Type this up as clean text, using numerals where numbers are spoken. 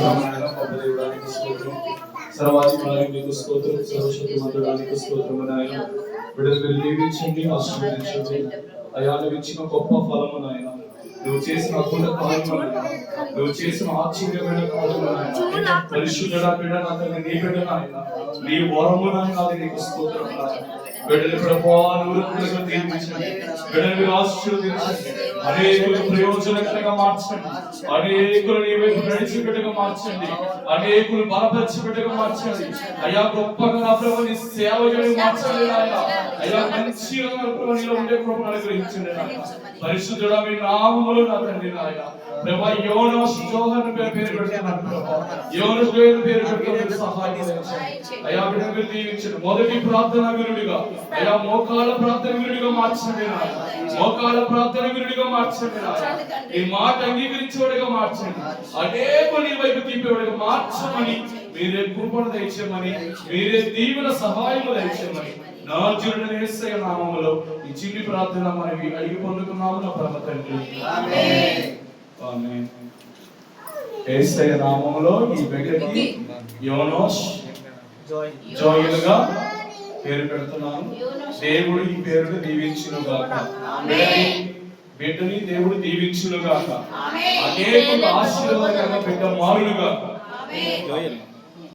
స్తోత్రమైన గొప్ప దేవుడానికి స్తోత్రం, సర్వాధికారి మీకు స్తోత్రం, సర్వశక్తి మంతుడానికి స్తోత్రం. నాయన బిడ్డలు మీరు దీవించండి, ఆశీర్వదించండి. అయా నువ్వు ఇచ్చిన గొప్ప ఫలము నాయన, నువ్వు చేసిన అద్భుత కార్యములు, నువ్వు చేసిన ఆశ్చర్యమైన కార్యములు, పరిశుద్ధుడా బిడ్డ నా తండ్రి, నీ బిడ్డ నాయన, నీ వరము నాయన, అది నీకు స్తోత్రం నాయన. బిడ్డలు ప్రభువా నూరుగా దీవించండి, బిడ్డలు మీరు ఆశీర్వదించండి, అనేకులు ప్రయోజనకరంగా మార్చండి, అనేకులు నీ వైపు నడిచి బిడ్డగా మార్చండి, అనేకులు బలపరిచి బిడ్డగా మార్చండి. అయ్యా గొప్పగా నా ప్రభు నీ సేవ చేయడం మార్చండి నాయన. అయ్యా మంచిగా నా ప్రభు నీలో ఉండే కృపను అనుగ్రహించండి నాయన. పరిశుద్ధుడా మీ నామములో నా తండ్రి నాయన, ప్రభా యోనోస్ జోహన్ పేరు పెడుతున్నాను ప్రభా, యోనోస్ పేరు పెడుతున్న సహాయం చేయండి. అయ్యా బిడ్డ మీరు దీవించండి. మొదటి ప్రార్థన వీరుడిగా, అయ్యా మోకాళ్ళ ప్రార్థన వీరుడిగా మార్చండి నాయన, మోకాళ్ళ ప్రార్థన వీరుడిగా మార్చండి నాయన. ఈ మాట అంగీకరించేవాడిగా మార్చండి, అనేక నీ వైపు తిప్పేవాడిగా మార్చమని, మీరే కృపను దయచేయమని, మీరే దీవెన సహాయము దయచేయమని నా జీవుడైన యేసయ్య నామములో ఈ చిన్ని ప్రార్థన మనవి అడిగి పొందుకున్నాము నా పరమ తండ్రి, ఆమేన్. ఆమేన్. యేసయ్య నామములో ఈ బిడ్డకి యోనోష్ జోయల్ గా పేరు పెడుతున్నాను. దేవుడు ఈ పేరును దీవించును గాక. ఆమేన్. బిడ్డని దేవుడు దీవించును గాక. ఆమేన్. అనేక ఆశీర్వాదాలు బిడ్డ మారును గాక. ఆమేన్.